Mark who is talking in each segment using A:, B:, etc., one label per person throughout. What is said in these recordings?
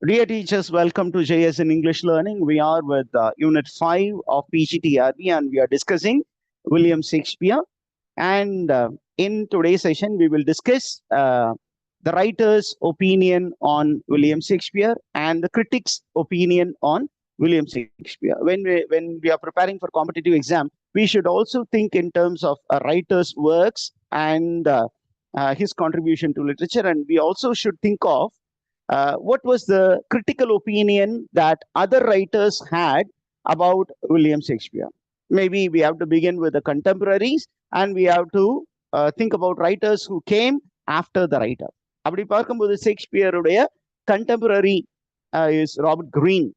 A: Dear teachers, welcome to JS in English Learning. We are with Unit 5 of PGTRB and we are discussing William Shakespeare. And in today's session, we will discuss the writer's opinion on William Shakespeare and the critic's opinion on William Shakespeare. When we are preparing for competitive exam, we should also think in terms of a writer's works and his contribution to literature. And we also should think of what was the critical opinion that other writers had about William Shakespeare. Maybe we have to begin with the contemporaries and we have to think about writers who came after the writer. அப்படி பார்க்கும்போது ஷேக்ஸ்பியருடைய contemporary is Robert Greene.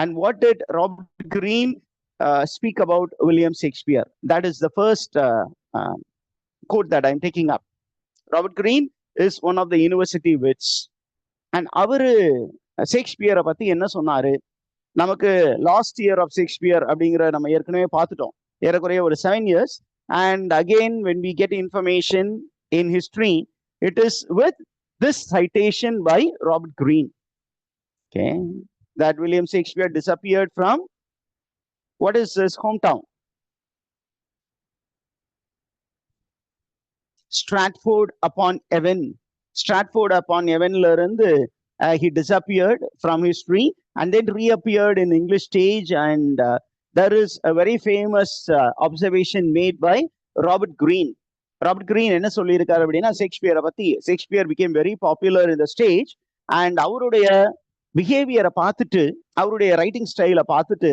A: And what did Robert Greene speak about William Shakespeare? That is the first quote that I'm taking up. Robert Greene is one of the university wits. And அவரு ஷேக்ஸ்பியரை பத்தி என்ன சொன்னாரு? நமக்கு last year of Shakespeare அப்படிங்கிற நம்ம ஏற்கனவே பார்த்துட்டோம், ஏறக்குறைய ஒரு 7 years. And again, when we get information in history, it is with this citation by Robert Greene, okay, that William Shakespeare disappeared from what is his hometown? Stratford upon Avon. Stratford upon Avon he disappeared from history and then reappeared in English stage. And there is a very famous observation made by Robert Greene. Robert Greene என்ன சொல்லியிருக்காரு அப்படின்னா, ஷேக்ஸ்பியரை பத்தி, Shakespeare became very popular in the stage and அவருடைய பிஹேவியரை பார்த்துட்டு, அவருடைய writing ஸ்டைலை பார்த்துட்டு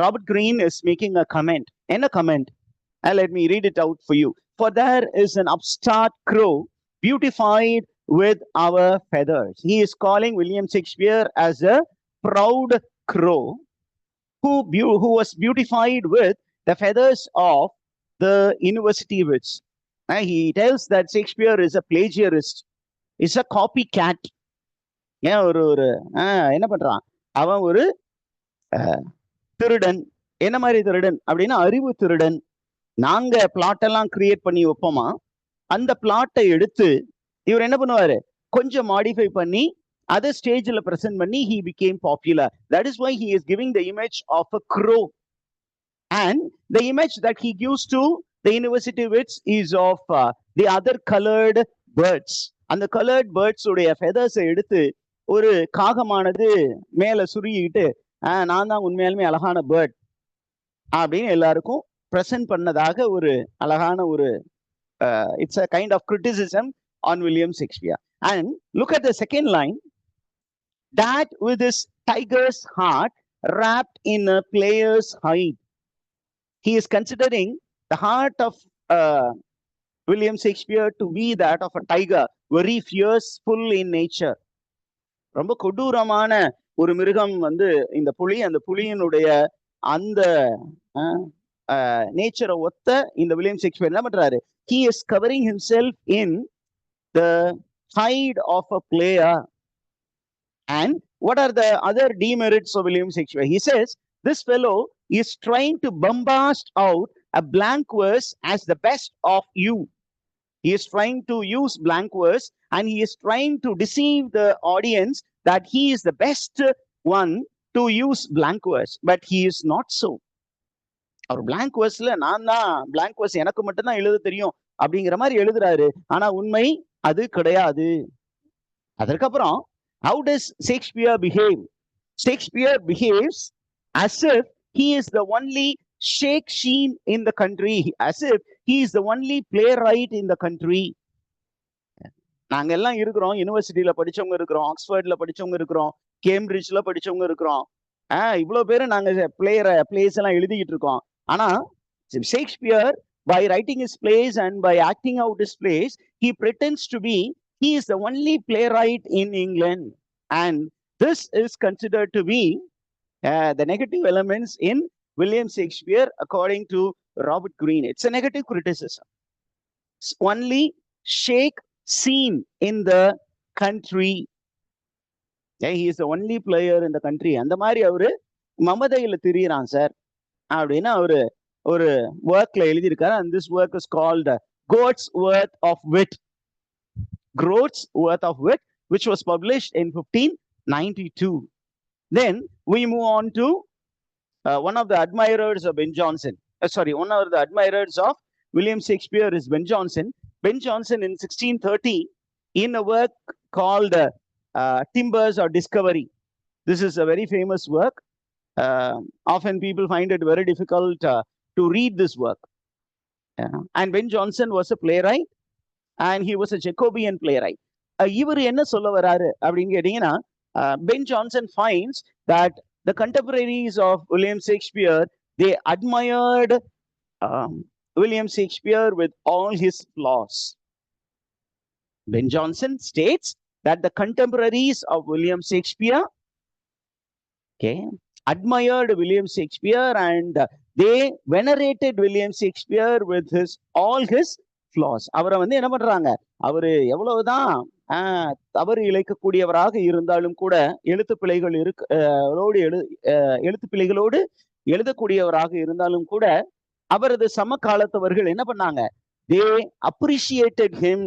A: Robert Greene is making a comment. என்ன comment? Let me read it out for you. For there is an upstart crow beautified with our feathers. He is calling William Shakespeare as a proud crow who was beautified with the feathers of the university wits. He tells that Shakespeare is a plagiarist, is a copycat. என்ன பண்றான் அவன்? ஒரு திருடன். என்ன மாதிரி திருடன் அப்படின்னா அறிவு திருடன். நாங்க பிளாட் எல்லாம் கிரியேட் பண்ணி வைப்போமா, அந்த பிளாட்டை எடுத்து இவர் என்ன பண்ணுவாரு, கொஞ்சம் மாடிஃபை பண்ணி அதை ஸ்டேஜ்ல பிரசன்ட் பண்ணி he became popular. That is why he is giving the image of a crow, and the image that he gives to the university wits is of the other colored birds. அந்த colored birds உடைய feathers எடுத்து ஒரு காகமானது மேல சுருகிட்டு நான் தான் உண்மையாலுமே அழகான bird அப்படின்னு எல்லாருக்கும் பிரசன்ட் பண்ணதாக ஒரு அழகான ஒரு it's a kind of criticism on William Shakespeare. And look at the second line, that with his tiger's heart wrapped in a player's hide. He is considering the heart of William Shakespeare to be that of a tiger, very fearful in nature. ரொம்ப கொடூரமான ஒரு மிருகம் இந்த புலி. அந்த புலியினுடைய அந்த நேச்சரை ஒத்த இந்த வில்லியம் ஷேக்ஸ்பியர் என்ன பண்றாரு? He is covering himself in the hide of a player. And what are the other demerits of William Shakespeare? He says this fellow is trying to bombast out a blank verse as the best of you. He is trying to use blank verse and he is trying to deceive the audience that he is the best one to use blank verse, but he is not so. Our blank verseல நான் தான் blank verse எனக்கு மட்டும் தான் எழுத தெரியும் அப்படிங்கிற மாதிரி எழுதுறாரு. ஆனா உண்மை அது கிடையாது. அதற்கப்புறம் how does Shakespeare behave? Shakespeare behaves as if he is the only Shakespeare in the country, as if he is the only playwright in the country. நாங்க எல்லாம் இருக்கிறோம், யூனிவர்சிட்டியில படிச்சவங்க இருக்கிறோம், ஆக்ஸ்போர்ட்ல படிச்சவங்க இருக்கிறோம், கேம்பிரிட்ஜ்ல படிச்சவங்க இருக்கிறோம். இவ்வளவு பேரு நாங்க பிளேஸ் எல்லாம் எழுதிக்கிட்டு இருக்கோம். ஆனா Shakespeare, by writing his plays and by acting out his plays, he pretends to be, he is the only playwright in England. And this is considered to be the negative elements in William Shakespeare according to Robert Greene. It's a negative criticism. It's only Shakespeare in the country. He is the only player in the country. அந்த மாதிரி அவரு மமதையில திரியறான் sir அப்படின்னு அவரு ஒரு ஒர்க்ல எழுதியிருக்காரு. And this work is called God's Worth of Wit. Groat's Worth of Wit, which was published in 15 92. Then we move on to one of the admirers of Ben Jonson. One of the admirers of William Shakespeare is Ben Jonson. Ben Jonson in 1630, in a work called Timbers or Discovery. This is a very famous work. Often people find it very difficult to read this work. And Ben Jonson was a playwright, and he was a Jacobean playwright. இவர் என்ன சொல்ல வராரு அப்படின்னு கேட்டீங்கன்னா, Ben Jonson finds that the contemporaries of William Shakespeare, they admired William Shakespeare with all his flaws. Ben Jonson states that the contemporaries of William Shakespeare, admired William Shakespeare and they venerated William Shakespeare with all his flaws. அவரை வந்து என்ன பண்றாங்க, அவரு எவ்வளவுதான் தவறு இழைக்கக்கூடியவராக இருந்தாலும் கூட எழுத்து பிழைகளோடு எழுதக்கூடியவராக இருந்தாலும் கூட அவரது சமகாலத்தவர்கள் என்ன பண்ணாங்க, they appreciated him,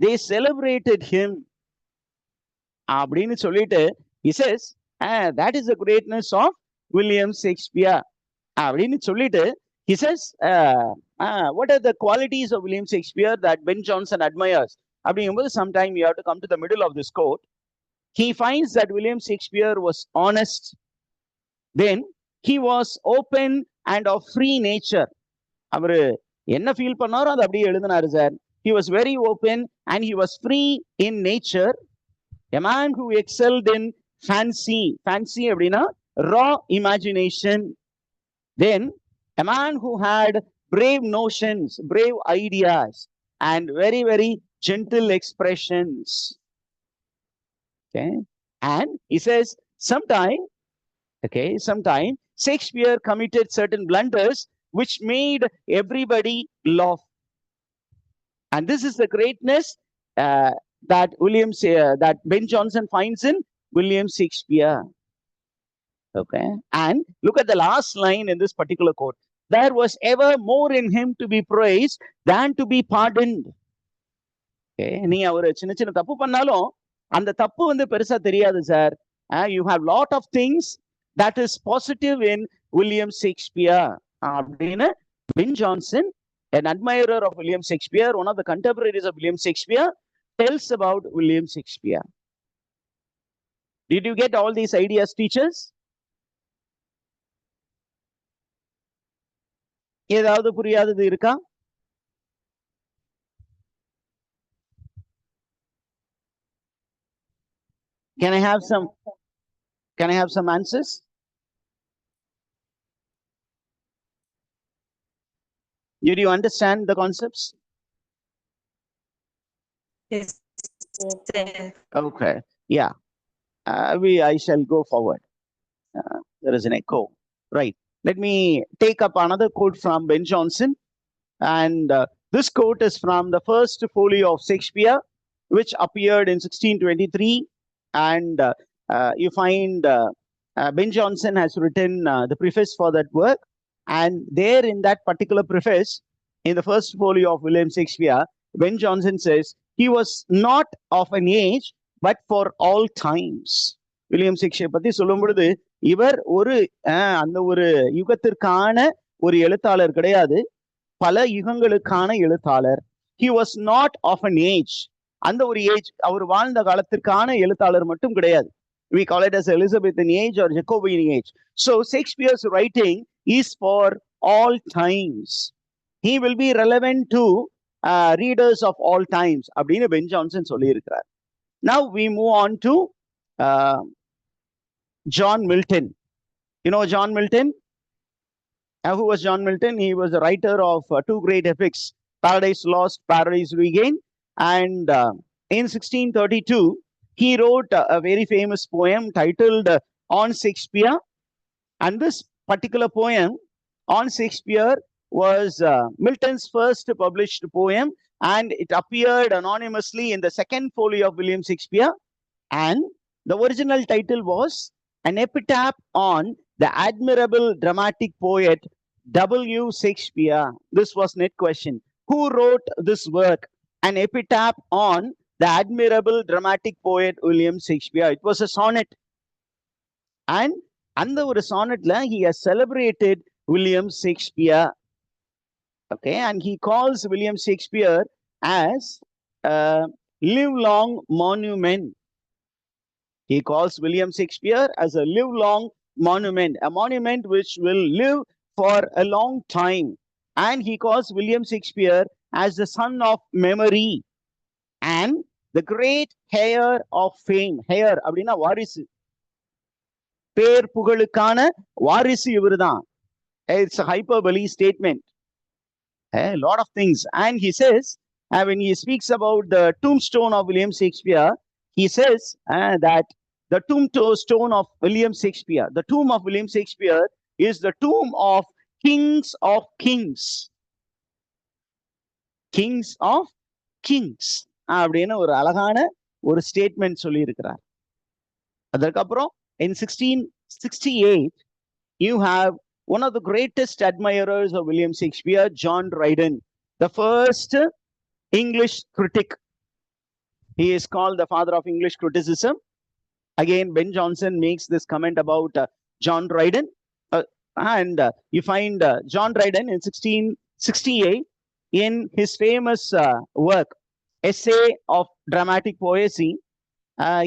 A: they celebrated him அப்படின்னு சொல்லிட்டு he says that is the greatness of William Shakespeare அப்படின்னு சொல்லிட்டு he says what are the qualities of William Shakespeare that Ben Jonson admires அப்படிங்கும்போது sometime you have to come to the middle of this quote. He finds that William Shakespeare was honest, then he was open and of free nature. அவரு என்ன feel பண்ணாரோ அதை அப்படியே எழுதினாரு sir. He was very open and he was free in nature. A man who excelled in fancy அப்படின்னா raw imagination. Then a man who had brave notions, brave ideas, and very, very gentle expressions. And he says, sometime Shakespeare committed certain blunders which made everybody laugh. And this is the greatness that Ben Jonson finds in William Shakespeare. And look at the last line in this particular quote. There was ever more in him to be praised than to be pardoned. நீ ஒரு சின்ன சின்ன தப்பு பண்ணாலும் அந்த தப்பு வந்து பெருசா தெரியாது sir. You have lot of things that is positive in William Shakespeare அப்படின்னு Ben Jonson, an admirer of William Shakespeare, one of the contemporaries of William Shakespeare, tells about William Shakespeare. Did you get all these ideas, teachers? ஏதாவது புரியாதது இருக்கா? Can I have some answers? Did you understand the concepts?
B: Yes.
A: Okay. Yeah. I shall go forward. There is an echo. Right. Let me take up another quote from Ben Jonson. And this quote is from the first folio of Shakespeare, which appeared in 1623. And you find Ben Jonson has written the preface for that work. And there in that particular preface, in the first folio of William Shakespeare, Ben Jonson says, he was not of an age, but for all times. William Shakespeare பத்தி சொல்லும் பொழுது இவர் அந்த ஒரு யுகத்திற்கான ஒரு எழுத்தாளர் கிடையாது, பல யுகங்களுக்கான எழுத்தாளர். He was not of an age. அந்த ஒரு ஏஜ், அவர் வாழ்ந்த காலத்திற்கான எழுத்தாளர் மட்டும் கிடையாது. We call it as Elizabethan age or Jacobean age. So Shakespeare's writing is for all times. He will be relevant to readers of all times அப்படின்னு Ben Jonson சொல்லி இருக்கிறார். Now we move on to John Milton. You know John Milton? Who was John Milton? He was the writer of two great epics, Paradise Lost, Paradise Regained. And in 1632, he wrote a very famous poem titled On Shakespeare. And this particular poem, On Shakespeare, was Milton's first published poem, and it appeared anonymously in the second folio of William Shakespeare. And the original title was An Epitaph on the Admirable Dramatic Poet W. Shakespeare. This was net question. Who wrote this work? An epitaph on the admirable dramatic poet William Shakespeare. It was a sonnet. And அந்த ஒரு sonnet-ல he has celebrated William Shakespeare. Okay, and he calls William Shakespeare as a live-long monument. He calls William Shakespeare as a live-long monument, a monument which will live for a long time. And he calls William Shakespeare as the son of memory and the great heir of fame. Heir அப்படின்னா வாரிசு, பேர் புகழுக்கான வாரிசு இவருதான். It's a hyperbole statement. A lot of things. And he says, when he speaks about the tombstone of William Shakespeare, he says that the tombstone of William Shakespeare, the tomb of William Shakespeare is the tomb of kings of kings. Kings of kings. அப்படின்னு ஒரு அழகான ஒரு statement சொல்லி இருக்கிறார். அதற்கப்புறம் in 1668, you have one of the greatest admirers of William Shakespeare, John Ryden, the first English critic. He is called the father of English criticism. Again, Ben Jonson makes this comment about John Ryden. And you find John Ryden in 1668 in his famous work, Essay of Dramatic Poesy.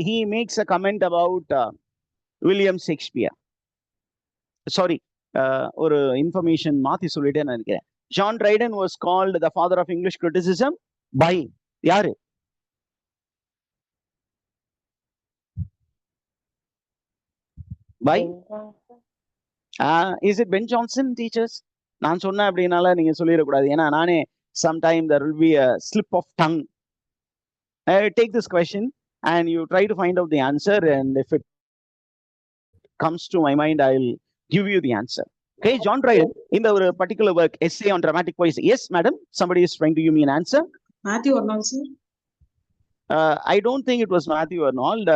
A: He makes a comment about William Shakespeare. Sorry, ஒரு information மாத்தி சொல்லிட்டேன்னு நினைக்கிறேன். John Dryden was called the father of English criticism by யாரு? By is it Ben Jonson teachers? நான் சொன்னேன் அப்படின்னால நீங்க சொல்லிடக்கூடாது, ஏன்னா நானே sometime there will be a slip of tongue. Take this question and you try to find out the answer, and if it comes to my mind, I'll give you the answer. Okay, John Ryden, in the particular work, Essay on Dramatic Poesy. Yes, madam, somebody is trying to give me an answer.
B: Matthew Arnold, sir.
A: I don't think it was Matthew Arnold.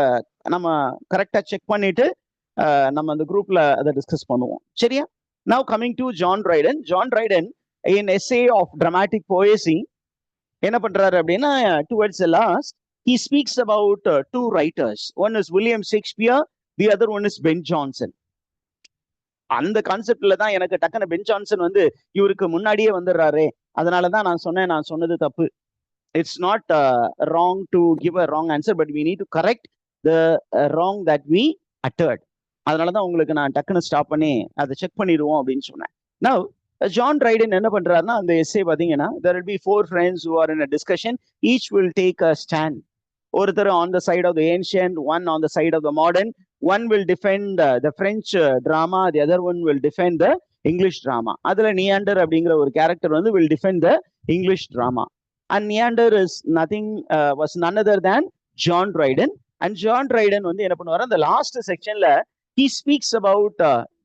A: நம்ம கரெக்டா check பண்ணிட்டு நம்ம அந்த குரூப்ல அதை discuss பண்ணுவோம், சரியா? Now coming to John Ryden. John Ryden in Essay of Dramatic Poesy என்ன பண்றாரு அப்படின்னா, towards the last he speaks about two writers. One is William Shakespeare, the other one is Ben Jonson. அந்த கான்செப்ட்ல தான் எனக்கு டக்குனு பென் ஜான்சன் வந்து இவருக்கு முன்னாடியே வந்துடுறாரு, அதனாலதான் நான் சொன்னது தப்பு. It's not wrong to give a wrong answer, but we need to correct the wrong that we uttered. அதனாலதான் உங்களுக்கு நான் டக்குனு ஸ்டாப் பண்ணி அதை செக் பண்ணிடுவோம் அப்படின்னு சொன்னேன். Now John Ryden என்ன பண்றாருன்னா, அந்த எஸ்ஸே பாத்தீங்கன்னா, there will be four friends who are in a discussion, each will take a stand. ஒருத்தர் on the side of the ancient, one on the side of the modern, one will defend the French drama, the other one will defend the English drama. அதுல நியாண்டர் அப்படிங்கிற ஒரு character வந்து will defend the English drama. And Neander is nothing, was none other than John Ryden. And John Ryden வந்து என்ன பண்ணுவாரு, அந்த last செக்ஷன்ல he speaks about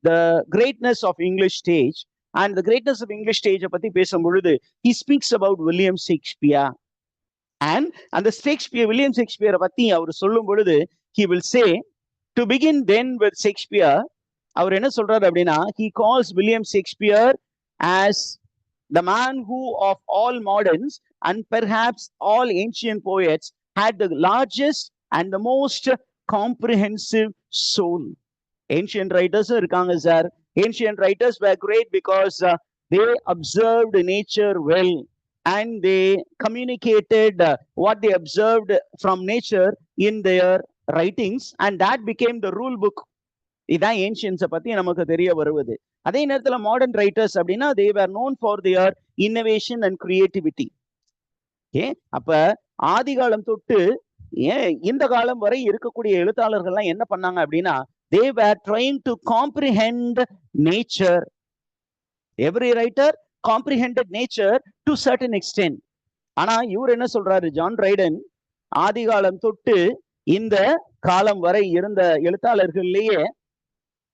A: the greatness of English stage. And the greatness of English stage பத்தி பேசும் பொழுது he speaks about William Shakespeare. And அந்த William Shakespeare பத்தி அவர் சொல்லும் பொழுது he will say, to begin then with Shakespeare, அவர் என்ன சொல்றாரு அப்படின்னா, he calls William Shakespeare as the man who of all moderns and perhaps all ancient poets had the largest and the most comprehensive soul. Ancient writers இருக்காங்க sir. Ancient writers were great because they observed nature well and they communicated what they observed from nature in their writings, and that became the rule book. இதான் ancients பத்தி நமக்கு தெரிய வருவது. அதே நேரத்துல modern writers அப்படின்னா they were known for their innovation and creativity. Okay, அப்ப ஆதி காலம் தொட்டு இந்த காலம் வரை இருக்கக்கூடிய எழுத்தாளர்கள்லாம் என்ன பண்ணாங்க அப்படின்னா, they were trying to comprehend nature. Every writer comprehended nature to certain extent. ஆனா இவர் என்ன சொல்றாரு, ஜான் ரைடன், ஆதி காலம் தொட்டு இந்த காலம் வரை இருந்த எழுத்தாளர்கள்லயே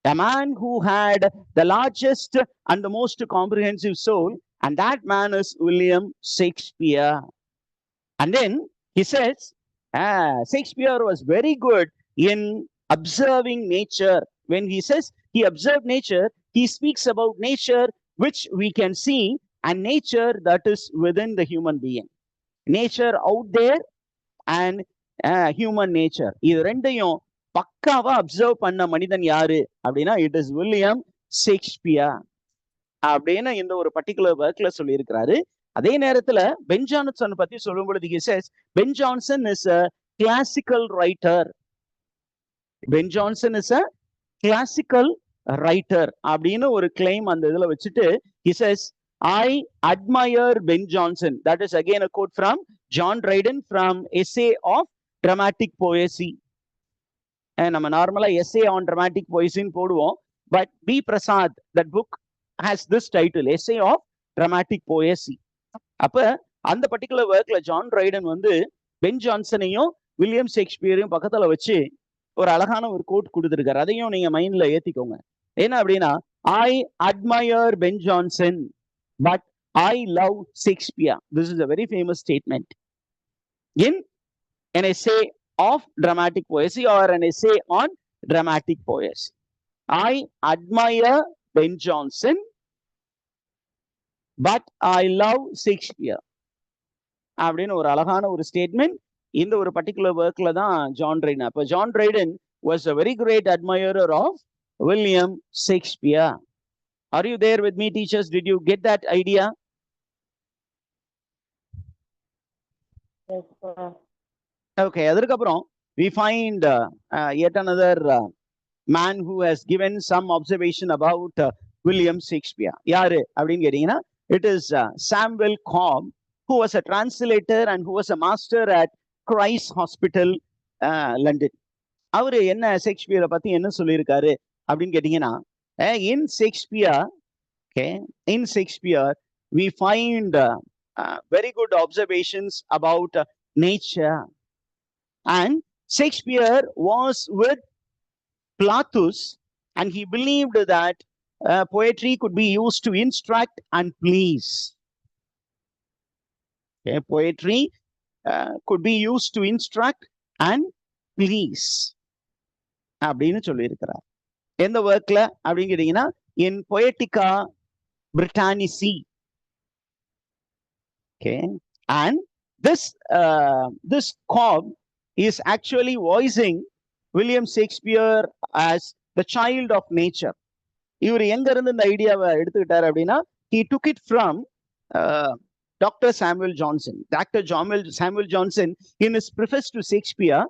A: a man who had the largest and the most comprehensive soul, and that man is William Shakespeare. And then he says Shakespeare was very good in observing nature. When he says he observed nature, he speaks about nature which we can see and nature that is within the human being. Nature out there and human nature. இது ரெண்டையும் பக்காவா observe பண்ண மனிதன் யாரு அப்படின்னா it is William Shakespeare அப்படின்னு இந்த ஒரு பர்டிகுலர் ஒர்க்ல சொல்லி இருக்கிறாரு. அதே நேரத்துல பென் ஜான்சன் பத்தி சொல்லும் பொழுது he says Ben Jonson is a classical writer. Ben Jonson is a classical writer அப்படின்னு ஒரு கிளைம் அந்த இதுல வச்சுட்டு he says I admire Ben Jonson. That is again a quote from John Ryden from Essay of Dramatic Poesy. நம்ம நார்மலா essay on dramatic poesy போடுவோம், but B. Prasad, that book has this title, Essay of Dramatic Poesy. அப்ப அந்த particular ஒர்க்ல John ரைடன் வந்து pen ஜான்சனையும் William ஷேக்ஸ்பியரையும் பக்கத்துல வச்சு ஒரு அழகான ஒரு கோட் கொடுத்துருக்காரு. அதையும் நீங்க மைண்ட்ல ஏத்திக்கோங்க. என்ன அப்படின்னா I admire Ben Jonson, but I love Shakespeare. This is a very famous statement in an essay of dramatic poesy or an essay on dramatic poesy. I admire Ben Jonson, but I love Shakespeare. அப்படின்னு ஒரு அழகான ஒரு statement இந்த ஒரு particular ஒர்க்ல தான் John ரைடன். அப்ப John ரைடன் was a very great admirer of William Shakespeare. Are you there with me, teachers? Did you get that idea?
B: Yes, sir.
A: Okay, adukaprom we find yet another man who has given some observation about William Shakespeare. Yaru appdin kettingina it is Samuel Cobb, who was a translator and who was a master at Christ Hospital, London. அவரு என்ன ஷேக்ஸ்பியரை பத்தி என்ன சொல்லியிருக்காரு அப்படின்னு கேட்டீங்கன்னா in Shakespeare, okay, in Shakespeare we find very good observations about nature, and Shakespeare was with Plautus and he believed that poetry could be used to instruct and please. Okay, poetry could be used to instruct and please அப்படின்னு சொல்லி இருக்கிறார். எந்த ஒர்க்ல அப்படின்னு கேட்டீங்கன்னா in Poetica Britannici. Okay, and this Cobb is actually voicing William Shakespeare as the child of nature. இவர் எங்க இருந்து இந்த ஐடியாவை எடுத்துக்கிட்டாரு அப்படின்னா he took it from Dr. Samuel Johnson. Dr. Samuel Johnson in his preface to Shakespeare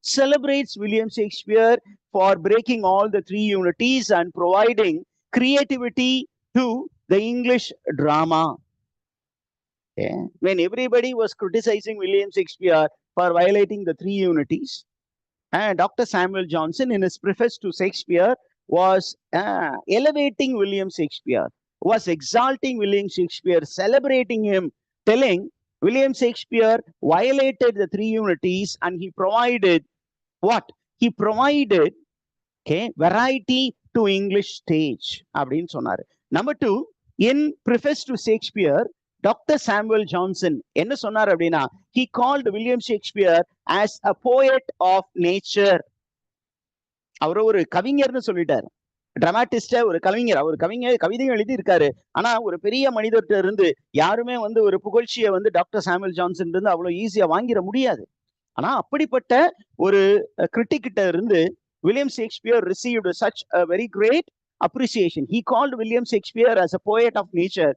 A: celebrates William Shakespeare for breaking all the three unities and providing creativity to the English drama. Okay. When everybody was criticizing William Shakespeare for violating the three unities, Dr. Samuel Johnson in his preface to Shakespeare was elevating William Shakespeare, was exalting William Shakespeare, celebrating him, telling William Shakespeare violated the three unities and he provided what? He provided, okay, variety to English stage. அப்படின்னு சொன்னாரு. Number 2, in preface to Shakespeare, Dr. Samuel Johnson என்ன சொன்னார் அப்படின்னா he called William Shakespeare as a poet of nature. அவர் ஒரு கவிஞர்னு சொல்லிட்டாரு. டிராமாட்டிஸ்ட ஒரு கவிஞர், அவர் கவிதையும் எழுதி இருக்காரு. ஆனா ஒரு பெரிய மனிதர்கிட்ட இருந்து யாருமே வந்து ஒரு புகழ்ச்சியை வந்து டாக்டர் சாமுவல் ஜான்சன் இருந்து அவ்வளவு ஈஸியா வாங்கிட முடியாது. ஆனா அப்படிப்பட்ட ஒரு கிரிட்டிக்கிட்ட இருந்து William Shakespeare received such a very great appreciation. He called William Shakespeare as a poet of nature.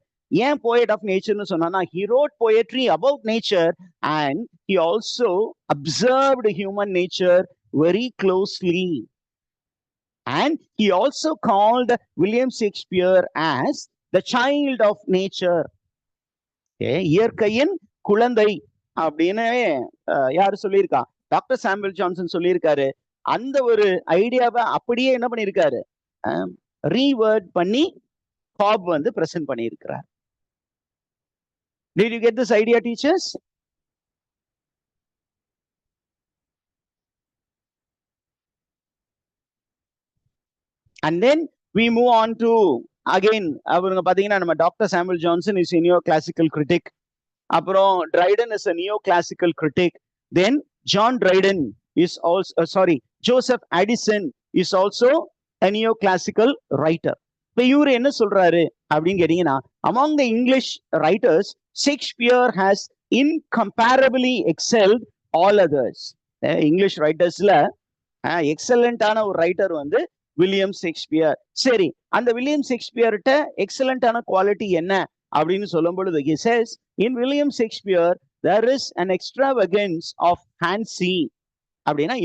A: ஏன் poet of natureன்னு சொன்னா he wrote poetry about nature and he also observed human nature very closely. And he also called William Shakespeare as the child of nature. இயற்கையின் குழந்தை அப்படின்னு யாரு சொல்லியிருக்கா? Doctor Samuel Johnson சொல்லியிருக்காரு. அந்த ஒரு ஐடியாவை அப்படியே என்ன பண்ணியிருக்காரு? ரீவர்ட் பண்ணி காப் வந்து பிரசன்ட் பண்ணியிருக்கிறார். Did you get this idea, teachers? And then we move on to again அவருங்க பாத்தீங்கன்னா நம்ம doctor Samuel Johnson is neoclassical critic, அப்புறம் Dryden is a neoclassical critic, then John Ryden is also Joseph Addison is also a neoclassical writer. இப்ப இவரு என்ன சொல்றாரு அப்படின்னு கேட்டீங்கன்னா among the English writers Shakespeare has incomparably excelled all others. English writers la excellent ஆன ஒரு writer வந்து William Shakespeare. சரி, அந்த வில்லியம் ஷேக்ஸ்பியர்ட்ட எக்ஸலண்ட் ஆன குவாலிட்டி என்ன அப்படின்னு சொல்லும் பொழுது he says in William Shakespeare there is an extravagance of fancy. அப்படின்னா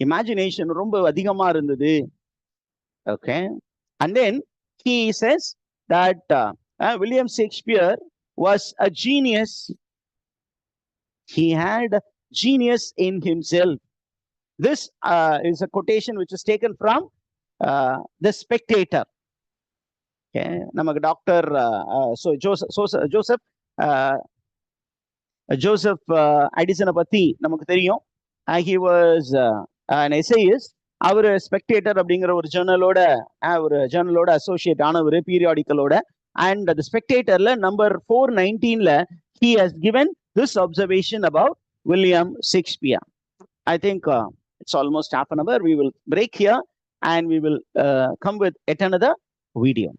A: imagination ரொம்ப அதிகமா இருந்தது. Okay, and then he says that William Shakespeare was a genius. He had genius in himself. This is a quotation which is taken from The Spectator. Okay, நமக்கு doctor Joseph எடிசனை பத்தி நமக்கு தெரியும். He was an essayist. அவர் spectator அப்படிங்கிற ஒரு ஜேர்னலோட associate ஆனவர், பீரியாடிக்கலோட. அண்ட் the Spectatorல நம்பர் 419ல he has given this observation about William Shakespeare. I think it's almost half an hour. We will break here and we will come with yet another video.